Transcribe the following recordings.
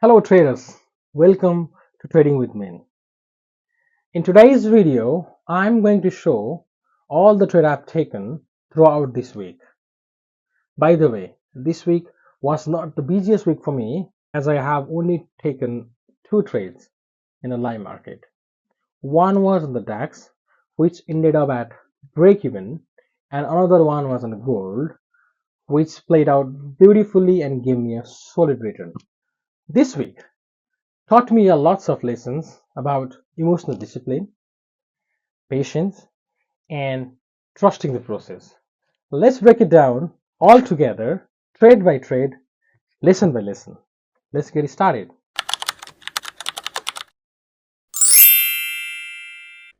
Hello traders, welcome to Trading with Men. In today's video, I'm going to show all the trade I've taken throughout this week. By the way, this week was not the busiest week for me as I have only taken two trades in a live market. One was on the DAX, which ended up at break-even, and another one was on gold, which played out beautifully and gave me a solid return. This week taught me a lots of lessons about emotional discipline, patience, and trusting the process. Let's break it down all together, trade by trade, lesson by lesson. Let's get started.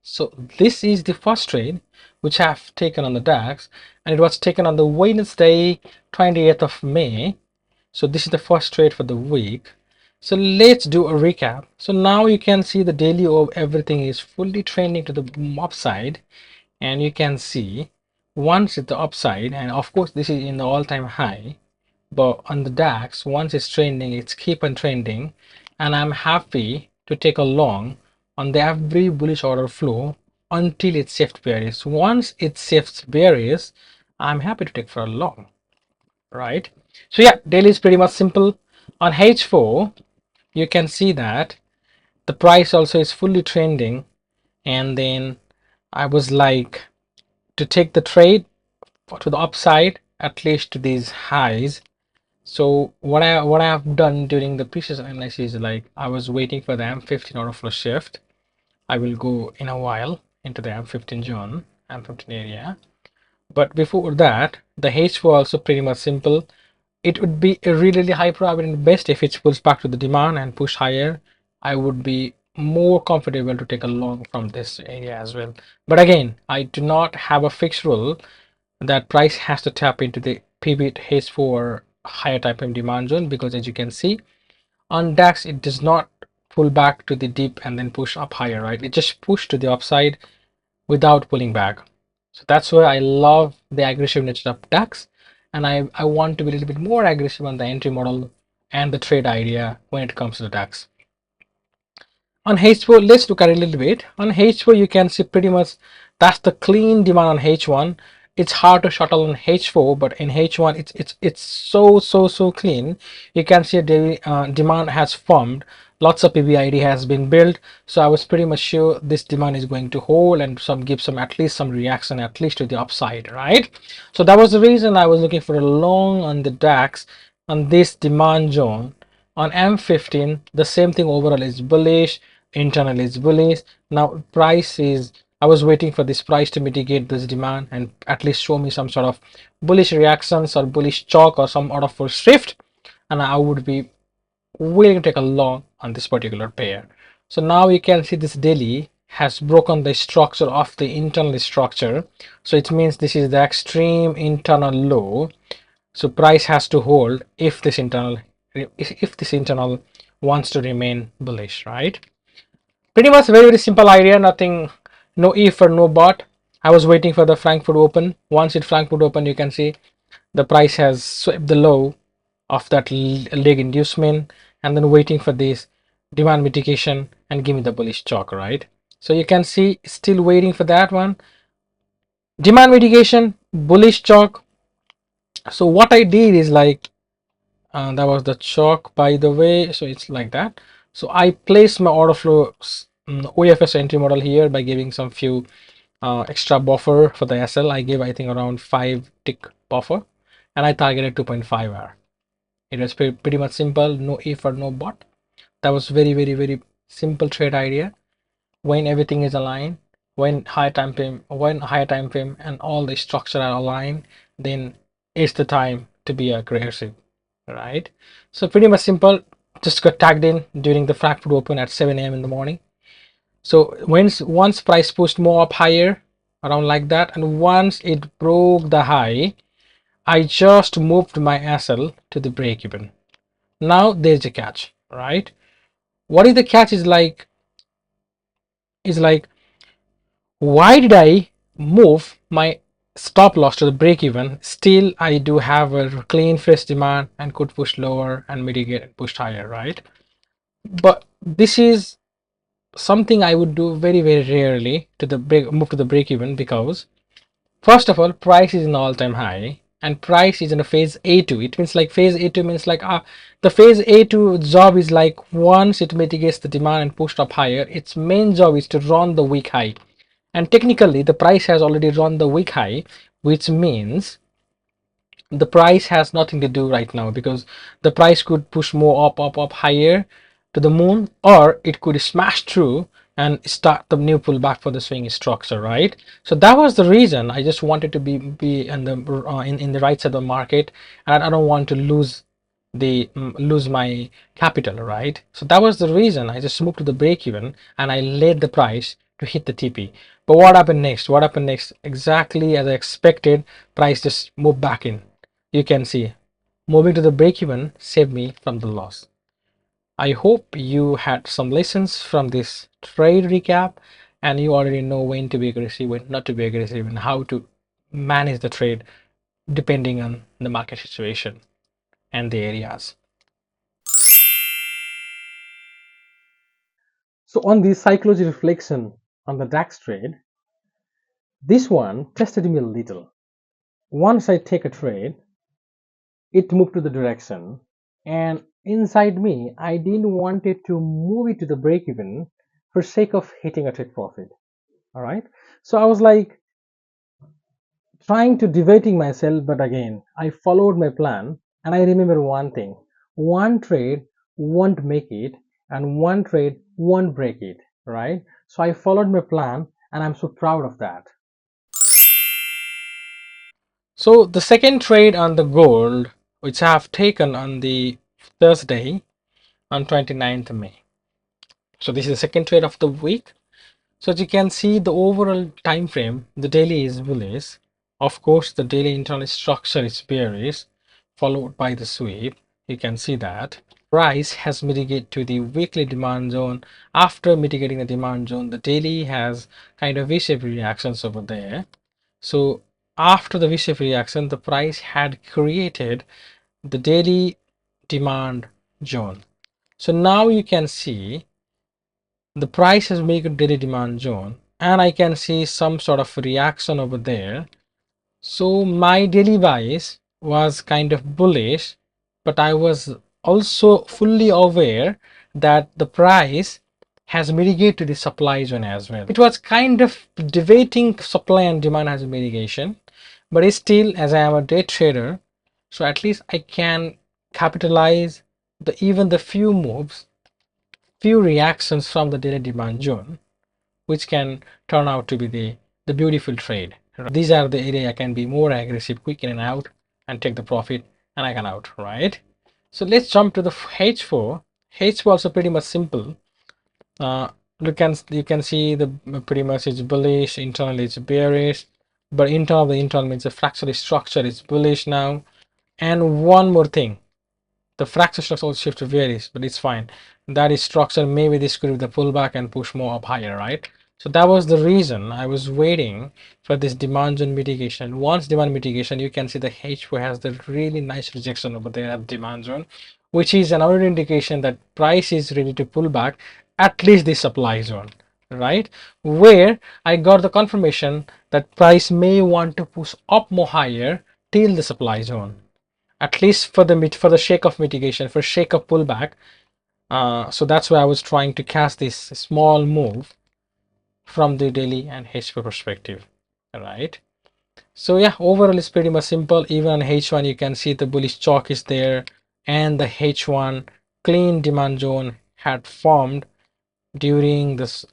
So this is the first trade which I have taken on the DAX, and it was taken on the Wednesday 28th of May. So this is the first trade for the week. So let's do a recap. So now you can see the daily of everything is fully trending to the upside, and you can see once it's the upside, and of course this is in the all-time high, but on the DAX once it's trending, it's keep on trending, and I'm happy to take a long on the every bullish order flow until it shifts bearish. Once it shifts bearish, I'm happy to take for a long, right? So yeah, daily is pretty much simple. On H4 you can see that the price also is fully trending, and then I was like to take the trade to the upside at least to these highs. So what I have done during the previous analysis is like I was waiting for the M15 order flow shift. I will go in a while into the M15 zone, M15 area. But before that, the H4 also pretty much simple. It would be a really high probability best if it pulls back to the demand and push higher. I would be more comfortable to take a long from this area as well. But again, I do not have a fixed rule that price has to tap into the pivot H4 higher type of demand zone, because as you can see on DAX it does not pull back to the dip and then push up higher, right? It just pushed to the upside without pulling back. So that's why I love the aggressive nature of DAX, and I want to be a little bit more aggressive on the entry model and the trade idea when it comes to the DAX. On H4, let's look at it a little bit. On H4 you can see pretty much that's the clean demand on H1. It's hard to shuttle on H4, but in H1 it's so clean. You can see the demand has formed, lots of PBID has been built, so I was pretty much sure this demand is going to hold and give some at least some reaction at least to the upside, right? So that was the reason I was looking for a long on the DAX on this demand zone. On M15 the same thing, overall is bullish, internal is bullish. Now price is, I was waiting for this price to mitigate this demand and at least show me some sort of bullish reactions or bullish chalk or some order for shift, and I would be willing to take a long on this particular pair. So now you can see this daily has broken the structure of the internal structure, so it means this is the extreme internal low. So price has to hold if this internal wants to remain bullish, right? Pretty much very simple idea, nothing, no if or no but. I was waiting for the Frankfurt open. Once it Frankfurt open, you can see the price has swept the low of that leg inducement, and then waiting for this demand mitigation and give me the bullish chalk, right? So you can see still waiting for that one, demand mitigation, bullish chalk. So what I did is like that was the chalk, by the way, so it's like that. So I placed my order flow OFS entry model here by giving some few extra buffer for the SL. I gave I think around 5 tick buffer, and I targeted 2.5 hour. It was pretty much simple, no if or no but. That was very simple trade idea. When everything is aligned, when higher time frame and all the structure are aligned, then it's the time to be aggressive, right? So pretty much simple. Just got tagged in during the Frankfurt Open at 7 a.m. in the morning. So once price pushed more up higher around like that, and once it broke the high, I just moved my SL to the break even. Now there's a catch, right? What is the catch is like why did I move my stop loss to the break even? Still I do have a clean fresh demand and could push lower and mitigate and push higher, right? But this is something I would do very very rarely to the move to the break even, because first of all, price is an all-time high and price is in a phase A2. It means like phase A2 means like the phase A2 job is like once it mitigates the demand and pushed up higher, its main job is to run the weak high. And technically the price has already run the weak high, which means the price has nothing to do right now, because the price could push more up higher to the moon, or it could smash through and start the new pullback for the swing structure, right? So that was the reason I just wanted to be in the in the right side of the market, and I don't want to lose my capital, right? So that was the reason I just moved to the break even and I laid the price to hit the TP. But what happened next? What happened next? Exactly as I expected, price just moved back in. You can see moving to the break even saved me from the loss. I hope you had some lessons from this trade recap and you already know when to be aggressive, when not to be aggressive, and how to manage the trade depending on the market situation and the areas. So on the psychology reflection on the DAX trade, this one tested me a little. Once I take a trade, it moved to the direction, and inside me I didn't want it to move it to the break even for sake of hitting a trade profit. All right, so I was like trying to debating myself, but again I followed my plan. And I remember one thing: one trade won't make it and one trade won't break it, right? So I followed my plan and I'm so proud of that. So the second trade on the gold, which I have taken on the Thursday on 29th May. So this is the second trade of the week. So as you can see, the overall time frame, the daily is bullish. Of course, the daily internal structure is bearish, followed by the sweep. You can see that price has mitigated to the weekly demand zone. After mitigating the demand zone, the daily has kind of V-shaped reactions over there. So after the V-shaped reaction, the price had created the daily demand zone. So now you can see the price has made a daily demand zone and I can see some sort of reaction over there. So my daily bias was kind of bullish, but I was also fully aware that the price has mitigated the supply zone as well. It was kind of debating supply and demand as a mitigation, but still, as I am a day trader, so at least I can capitalize even the few moves, few reactions from the daily demand zone, which can turn out to be the beautiful trade. These are the area I can be more aggressive, quick in and out, and take the profit, and I can out, right? So let's jump to the H4. H4 also pretty much simple. Uh, you can see the pretty much it's bullish, internally it's bearish, but the internal means the fractal structure is bullish now. And one more thing, the fracture structure also shift to varies, but it's fine. That is structure. Maybe this could be the pullback and push more up higher, right? So that was the reason I was waiting for this demand zone mitigation. Once demand mitigation, you can see the H4 has the really nice rejection over there at demand zone, which is another indication that price is ready to pull back at least the supply zone, right? Where I got the confirmation that price may want to push up more higher till the supply zone, at least for the shake of mitigation, for shake of pullback. So that's why I was trying to cast this small move from the daily and H4 perspective, right? So yeah, overall it's pretty much simple. Even on H1 you can see the bullish chalk is there, and the H1 clean demand zone had formed during this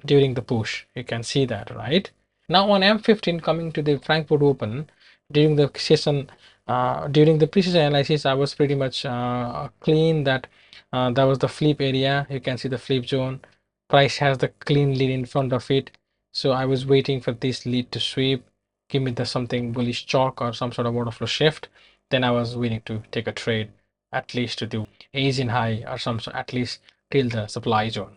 during the push. You can see that, right? Now on M15, coming to the Frankfurt Open, during the session, during the precision analysis, I was pretty much clean that that was the flip area. You can see the flip zone. Price has the clean lead in front of it. So I was waiting for this lead to sweep, give me the something bullish chalk or some sort of order flow shift. Then I was willing to take a trade at least to the Asian high or some at least till the supply zone.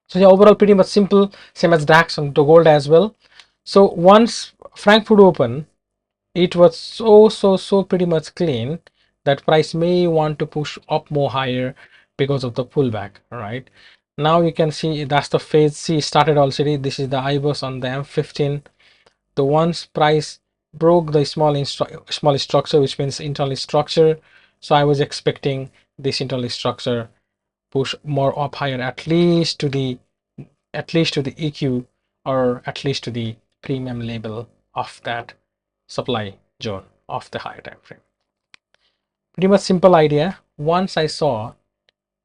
So yeah, overall pretty much simple, same as DAX and the gold as well. So once Frankfurt Open, it was so pretty much clean that price may want to push up more higher because of the pullback, right? Now you can see that's the phase C started already. This is the IBOS on the M15. The once price broke the small structure, which means internal structure. So I was expecting this internal structure push more up higher, at least to the EQ, or at least to the premium level of that supply zone of the higher time frame. Pretty much simple idea. Once I saw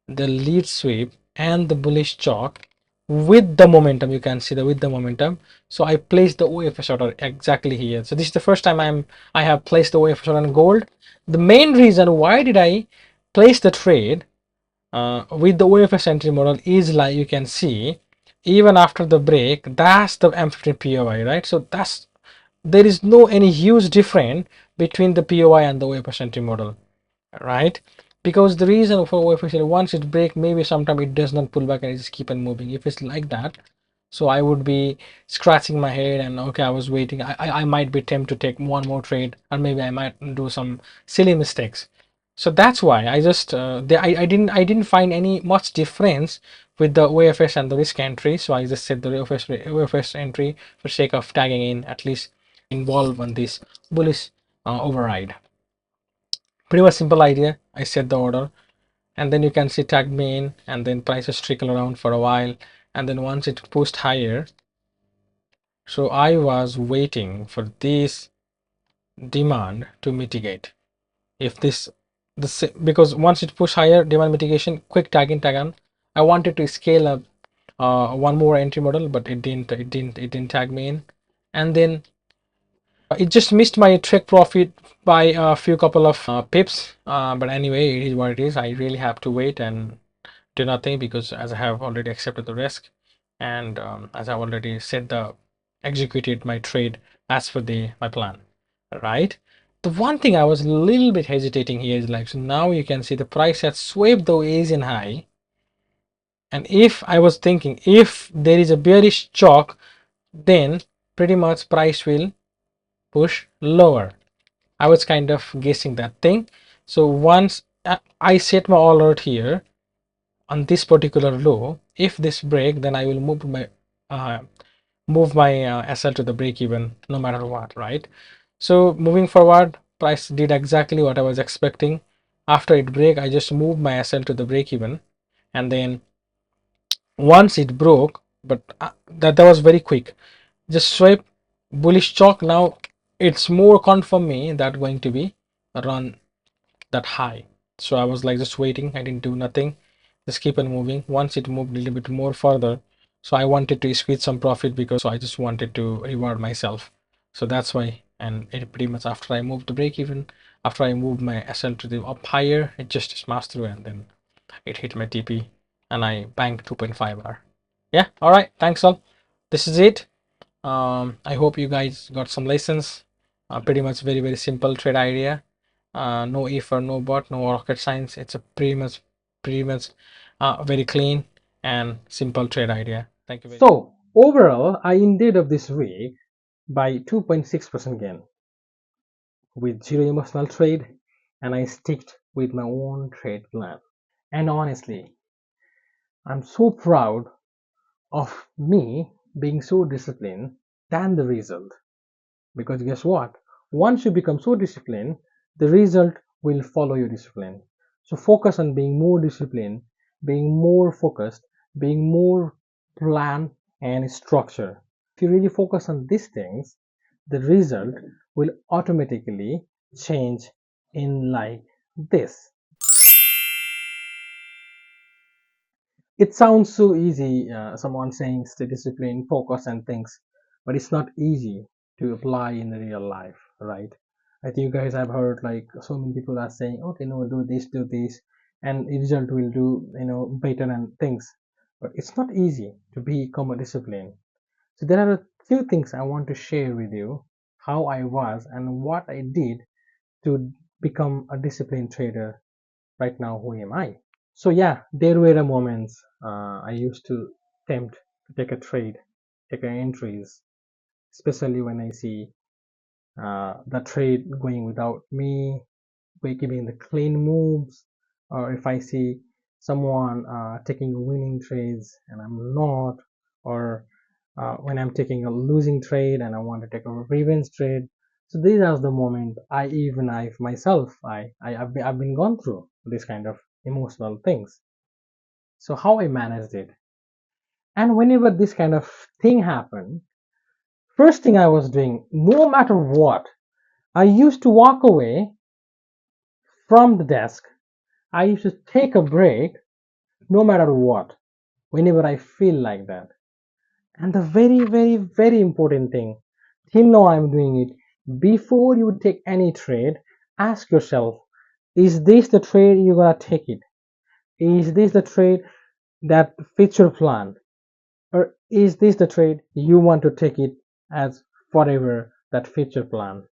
the lead sweep and the bullish chalk with the momentum, you can see the with the momentum, so I placed the OFS order exactly here. So this is the first time I have placed the OFS order on gold. The main reason why did I place the trade with the OFS entry model is, like you can see, even after the break, that's the M15 POI, right? So that's, there is no any huge difference between the POI and the OFS entry model, right? Because the reason for OFS, once it break, maybe sometime it does not pull back and it just keep on moving. If it's like that, so I would be scratching my head and okay, I was waiting. I might be tempted to take one more trade, or maybe I might do some silly mistakes. So that's why I just I didn't find any much difference with the OFS and the risk entry. So I just set the OFS entry for sake of tagging in, at least involved on this bullish override. Pretty much simple idea. I set the order, and then you can see tag me in, and then prices trickle around for a while, and then once it pushed higher, so I was waiting for this demand to mitigate. If because once it pushed higher, demand mitigation, quick tag in, tag on. I wanted to scale up one more entry model, but it didn't tag me in, and then it just missed my trick profit by a few couple of pips. But anyway, it is what it is. I really have to wait and do nothing, because as I have already accepted the risk, and as I've already said, the executed my trade as per the my plan, right? The one thing I was a little bit hesitating here is, like, so now you can see the price has swept the Asian high, and if I was thinking if there is a bearish chalk, then pretty much price will push lower. I was kind of guessing that thing. So once I set my alert here on this particular low, if this break, then I will uh, move my SL to the break even no matter what, right? So moving forward, price did exactly what I was expecting. After it break, I just moved my SL to the break even, and then once it broke, but that was very quick, just swipe bullish chalk. Now it's more confirm me that going to be a run that high. So I was like just waiting. I didn't do nothing. Just keep on moving. Once it moved a little bit more further, so I wanted to squeeze some profit, because so I just wanted to reward myself. So that's why. And it pretty much, after I moved the break even, after I moved my SL to the up higher, it just smashed through, and then it hit my TP, and I banked 2.5R. Yeah, all right. Thanks all. This is it. I hope you guys got some lessons. Pretty much very simple trade idea. No if or no but, no rocket science. It's a pretty much very clean and simple trade idea. Thank you very much. So overall, I ended up this week by 2.6% gain with zero emotional trade, and I sticked with my own trade plan. And honestly, I'm so proud of me being so disciplined than the result. Because guess what? Once you become so disciplined, the result will follow your discipline. So focus on being more disciplined, being more focused, being more planned and structured. If you really focus on these things, the result will automatically change in like this. It sounds so easy, someone saying stay disciplined, focus and things, but it's not easy to apply in the real life, right? I think you guys have heard like so many people are saying, okay, no, do this, and the result will do, better and things. But it's not easy to become a discipline. So there are a few things I want to share with you, how I was and what I did to become a disciplined trader. Right now, who am I? So yeah, there were moments I used to tempt to take a trade, take entries, especially when I see the trade going without me, giving the clean moves, or if I see someone taking winning trades and I'm not, or when I'm taking a losing trade and I want to take a revenge trade. So these are the moment I myself I've been gone through this kind of emotional things. So how I managed it, and whenever this kind of thing happened, first thing I was doing, no matter what, I used to walk away from the desk. I used to take a break no matter what, whenever I feel like that. And the very, very, very important thing, till now I'm doing it, before you take any trade, ask yourself, is this the trade you're gonna take it? Is this the trade that fits your plan? Or is this the trade you want to take it as forever that fits your plan?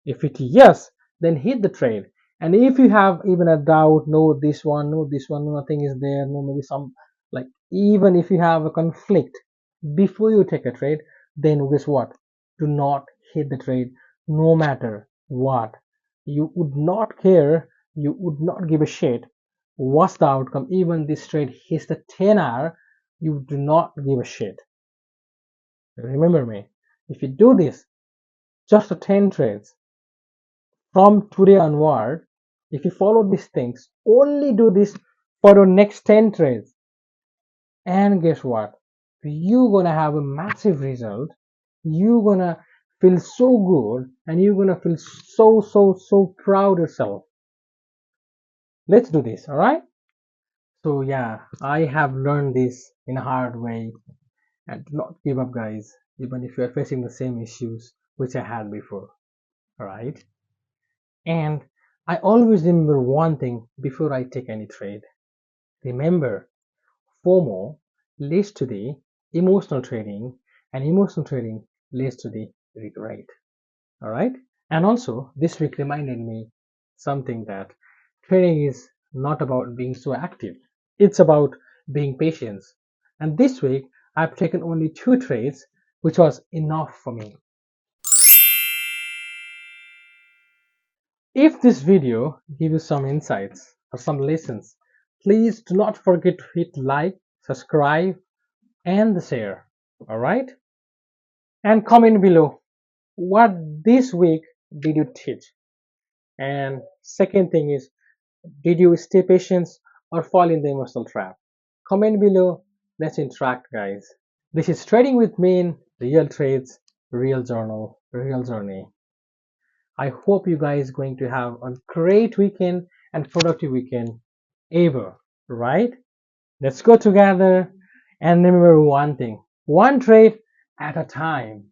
If it yes, then hit the trade. And if you have even a doubt, no, this one, nothing is there, no, maybe some, like, even if you have a conflict before you take a trade, then guess what? Do not hit the trade no matter what. You would not care, you would not give a shit what's the outcome. Even this trade hits the 10 hour, you do not give a shit. Remember me, if you do this just for 10 trades from today onward, if you follow these things, only do this for your next 10 trades, and guess what? You're gonna have a massive result. You're gonna feel so good and you're gonna feel so proud of yourself. Let's do this, all right? So, yeah, I have learned this in a hard way, and do not give up, guys, even if you are facing the same issues which I had before, all right? And I always remember one thing before I take any trade. Remember, FOMO leads to the emotional trading, and emotional trading leads to the regret. All right. And also, this week reminded me something that trading is not about being so active, it's about being patient. And this week, I've taken only 2 trades, which was enough for me. If this video gave you some insights or some lessons, please do not forget to hit like, subscribe, and the share. All right? And comment below what this week did you teach? And second thing is, did you stay patient or fall in the emotional trap? Comment below. Let's interact, guys. This is Trading with Main, real trades, real journal, real journey. I hope you guys going to have a great weekend and productive weekend ever, right? Let's go together and remember one thing, one trade at a time.